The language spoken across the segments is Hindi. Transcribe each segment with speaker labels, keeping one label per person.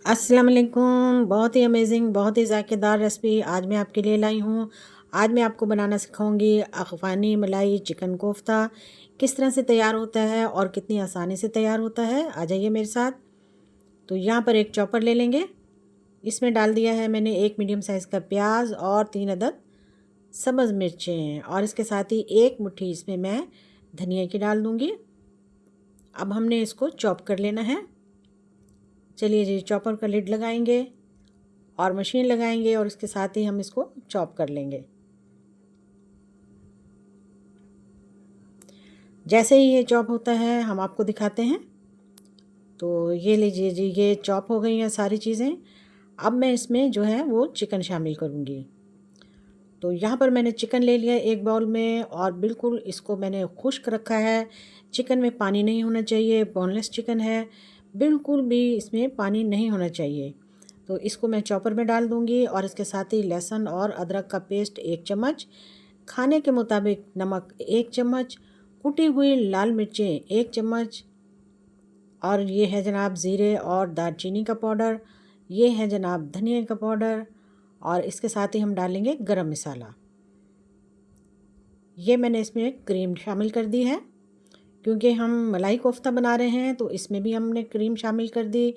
Speaker 1: अस्सलाम वालेकुम। बहुत ही अमेजिंग, बहुत ही ज़ायकेदार रेसिपी आज मैं आपके लिए लाई हूँ। आज मैं आपको बनाना सिखाऊंगी अफ़गानी मलाई चिकन कोफ्ता। किस तरह से तैयार होता है और कितनी आसानी से तैयार होता है, आ जाइए मेरे साथ। तो यहाँ पर एक चॉपर ले लेंगे। इसमें डाल दिया है मैंने एक मीडियम साइज़ का प्याज और 3 अदद सब्ज़ मिर्चें, और इसके साथ ही एक मुट्ठी इसमें मैं धनिया की डाल दूँगी। अब हमने इसको चॉप कर लेना है। चलिए जी, चॉपर का लिड लगाएंगे और मशीन लगाएंगे और इसके साथ ही हम इसको चॉप कर लेंगे। जैसे ही ये चॉप होता है हम आपको दिखाते हैं। तो ये लीजिए जी, ये चॉप हो गई हैं सारी चीज़ें। अब मैं इसमें जो है वो चिकन शामिल करूँगी। तो यहाँ पर मैंने चिकन ले लिया एक बाउल में और बिल्कुल इसको मैंने खुश्क रखा है। चिकन में पानी नहीं होना चाहिए, बोनलेस चिकन है, बिल्कुल भी इसमें पानी नहीं होना चाहिए। तो इसको मैं चॉपर में डाल दूँगी और इसके साथ ही लहसुन और अदरक का पेस्ट 1 चम्मच, खाने के मुताबिक नमक 1 चम्मच, कुटी हुई लाल मिर्चें 1 चम्मच, और ये है जनाब ज़ीरे और दालचीनी का पाउडर, ये है जनाब धनिया का पाउडर, और इसके साथ ही हम डालेंगे गरम मसाला। ये मैंने इसमें क्रीम शामिल कर दी है क्योंकि हम मलाई कोफ्ता बना रहे हैं, तो इसमें भी हमने क्रीम शामिल कर दी।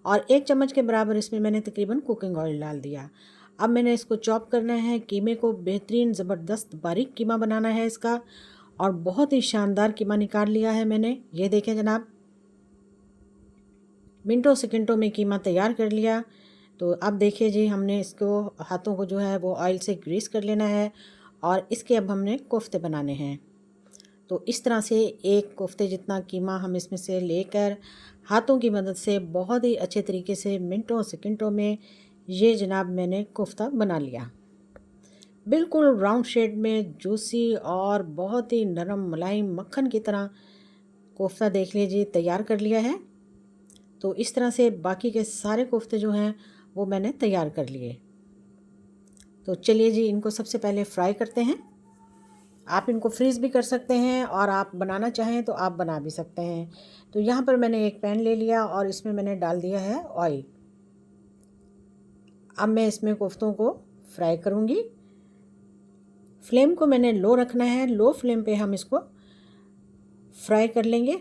Speaker 1: और 1 चम्मच के बराबर इसमें मैंने तकरीबन कुकिंग ऑयल डाल दिया। अब मैंने इसको चॉप करना है। कीमे को बेहतरीन ज़बरदस्त बारीक कीमा बनाना है इसका, और बहुत ही शानदार कीमा निकाल लिया है मैंने। ये देखें जनाब, मिनटों सेकंडों में कीमा तैयार कर लिया। तो अब देखिए जी, हमने इसको हाथों को जो है वो ऑयल से ग्रीस कर लेना है और इसके अब हमने कोफ्ते बनाने हैं। तो इस तरह से एक कोफ्ते जितना कीमा हम इसमें से लेकर हाथों की मदद से बहुत ही अच्छे तरीके से मिनटों सेकंडों में ये जनाब मैंने कोफ्ता बना लिया। बिल्कुल राउंड शेड में जूसी और बहुत ही नरम मलाई मक्खन की तरह कोफ्ता देख लीजिए तैयार कर लिया है। तो इस तरह से बाकी के सारे कोफ्ते जो हैं वो मैंने तैयार कर लिए। तो चलिए जी, इनको सबसे पहले फ्राई करते हैं। आप इनको फ्रीज़ भी कर सकते हैं और आप बनाना चाहें तो आप बना भी सकते हैं। तो यहाँ पर मैंने एक पैन ले लिया और इसमें मैंने डाल दिया है ऑयल। अब मैं इसमें कोफ्तों को फ्राई करूँगी। फ्लेम को मैंने लो रखना है, लो फ्लेम पे हम इसको फ्राई कर लेंगे।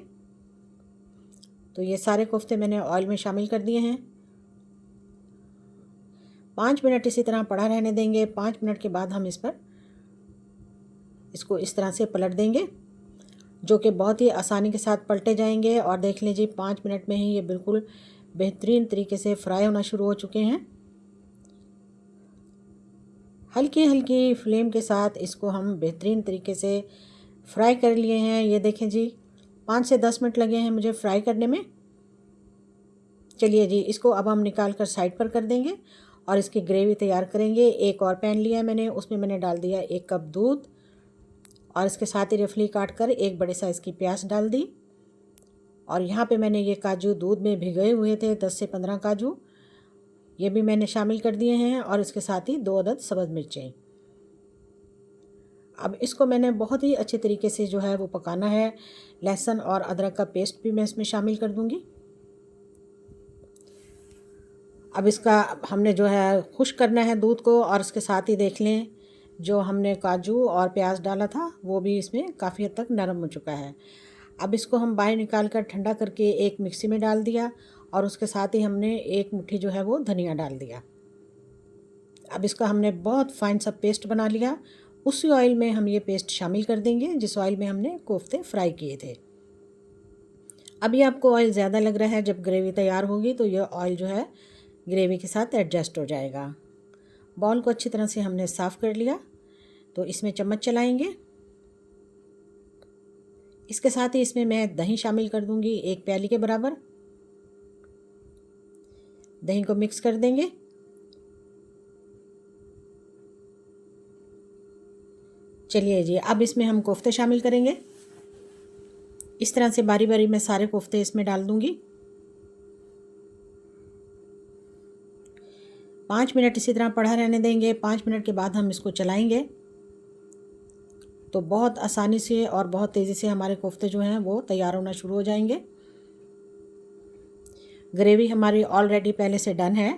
Speaker 1: तो ये सारे कोफ्ते मैंने ऑयल में शामिल कर दिए हैं। 5 मिनट इसी तरह पड़ा रहने देंगे। 5 मिनट के बाद हम इसको इस तरह से पलट देंगे, जो कि बहुत ही आसानी के साथ पलटे जाएंगे। और देख लीजिए 5 मिनट में ही ये बिल्कुल बेहतरीन तरीके से फ्राई होना शुरू हो चुके हैं। हल्की हल्की फ्लेम के साथ इसको हम बेहतरीन तरीके से फ्राई कर लिए हैं। ये देखें जी, 5 से 10 मिनट लगे हैं मुझे फ्राई करने में। चलिए जी, इसको अब हम निकाल कर साइड पर कर देंगे और इसकी ग्रेवी तैयार करेंगे। एक और पैन लिया है मैंने, उसमें मैंने डाल दिया 1 कप दूध और इसके साथ ही रफली काट कर एक बड़े साइज़ की प्याज डाल दी। और यहाँ पे मैंने ये काजू दूध में भिगोए हुए थे, 10 से 15 काजू, ये भी मैंने शामिल कर दिए हैं, और इसके साथ ही 2 अदद सब्ज़ मिर्चें। अब इसको मैंने बहुत ही अच्छे तरीके से जो है वो पकाना है। लहसुन और अदरक का पेस्ट भी मैं इसमें शामिल कर दूँगी। अब इसका हमने जो है खुश्क करना है दूध को, और इसके साथ ही देख लें जो हमने काजू और प्याज डाला था वो भी इसमें काफ़ी हद तक नरम हो चुका है। अब इसको हम बाहर निकाल कर ठंडा करके एक मिक्सी में डाल दिया, और उसके साथ ही हमने एक मुट्ठी जो है वो धनिया डाल दिया। अब इसका हमने बहुत फाइन सा पेस्ट बना लिया। उसी ऑयल में हम ये पेस्ट शामिल कर देंगे जिस ऑयल में हमने कोफ्ते फ्राई किए थे। अभी आपको ऑयल ज़्यादा लग रहा है, जब ग्रेवी तैयार होगी तो यह ऑयल जो है ग्रेवी के साथ एडजस्ट हो जाएगा। बॉल को अच्छी तरह से हमने साफ़ कर लिया। तो इसमें चम्मच चलाएंगे। इसके साथ ही इसमें मैं दही शामिल कर दूंगी 1 प्याली के बराबर। दही को मिक्स कर देंगे। चलिए जी, अब इसमें हम कोफ्ते शामिल करेंगे। इस तरह से बारी बारी मैं सारे कोफ्ते इसमें डाल दूंगी। 5 मिनट इसी तरह पड़ा रहने देंगे। 5 मिनट के बाद हम इसको चलाएंगे तो बहुत आसानी से और बहुत तेज़ी से हमारे कोफ्ते जो हैं वो तैयार होना शुरू हो जाएंगे। ग्रेवी हमारी ऑलरेडी पहले से डन है।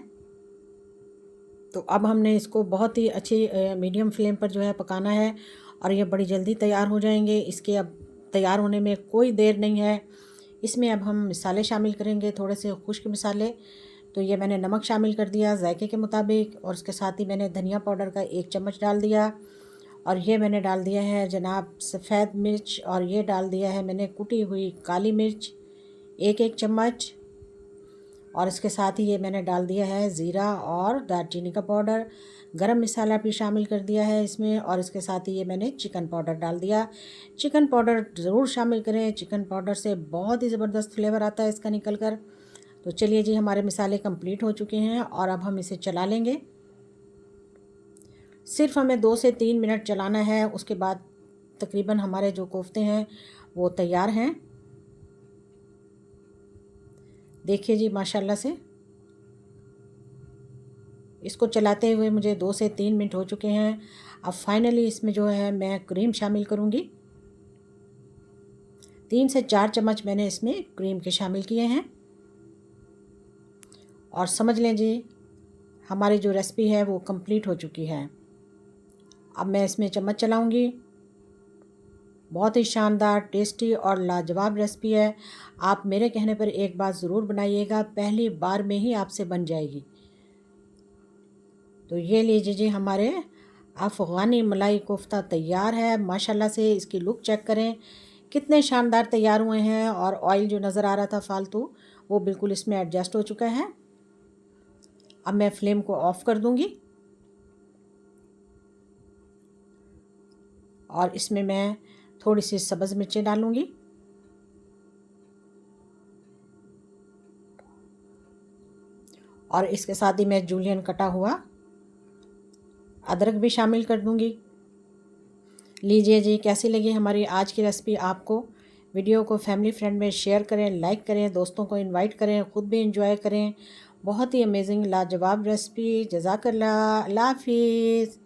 Speaker 1: तो अब हमने इसको बहुत ही अच्छी मीडियम फ्लेम पर जो है पकाना है और ये बड़ी जल्दी तैयार हो जाएंगे। इसके अब तैयार होने में कोई देर नहीं है। इसमें अब हम मसाले शामिल करेंगे, थोड़े से खुश्क मसाले। तो ये मैंने नमक शामिल कर दिया जायके के मुताबिक, और उसके साथ ही मैंने धनिया पाउडर का 1 चम्मच डाल दिया, और ये मैंने डाल दिया है जनाब सफ़ेद मिर्च, और ये डाल दिया है मैंने कुटी हुई काली मिर्च 1 चम्मच, और इसके साथ ही ये मैंने डाल दिया है ज़ीरा और दालचीनी का पाउडर। गरम मसाला भी शामिल कर दिया है इसमें, और इसके साथ ही ये मैंने चिकन पाउडर डाल दिया। चिकन पाउडर ज़रूर शामिल करें, चिकन पाउडर से बहुत ही ज़बरदस्त फ्लेवर आता है इसका निकल कर। तो चलिए जी, हमारे मसाले कंप्लीट हो चुके हैं और अब हम इसे चला लेंगे। सिर्फ हमें 2 से 3 मिनट चलाना है, उसके बाद तकरीबन हमारे जो कोफ्ते हैं वो तैयार हैं। देखिए जी, माशाल्लाह से इसको चलाते हुए मुझे 2 से 3 मिनट हो चुके हैं। अब फाइनली इसमें जो है मैं क्रीम शामिल करूँगी। 3 से 4 चम्मच मैंने इसमें क्रीम के शामिल किए हैं, और समझ लें जी हमारी जो रेसिपी है वो कंप्लीट हो चुकी है। अब मैं इसमें चम्मच चलाऊँगी। बहुत ही शानदार, टेस्टी और लाजवाब रेसिपी है। आप मेरे कहने पर एक बार ज़रूर बनाइएगा, पहली बार में ही आपसे बन जाएगी। तो ये लीजिए जी, हमारे अफ़गानी मलाई कोफ्ता तैयार है। माशाल्लाह से इसकी लुक चेक करें, कितने शानदार तैयार हुए हैं, और ऑयल जो नज़र आ रहा था फालतू वो बिल्कुल इसमें एडजस्ट हो चुका है। अब मैं फ्लेम को ऑफ़ कर दूँगी, और इसमें मैं थोड़ी सी सब्ज़ मिर्चें डालूँगी, और इसके साथ ही मैं जूलियन कटा हुआ अदरक भी शामिल कर दूँगी। लीजिए जी, कैसी लगी हमारी आज की रेसिपी आपको। वीडियो को फैमिली फ्रेंड में शेयर करें, लाइक करें, दोस्तों को इनवाइट करें, ख़ुद भी इंजॉय करें। बहुत ही अमेजिंग लाजवाब रेसिपी। जज़ाकल्लाह, अल्लाह हाफ़िज़।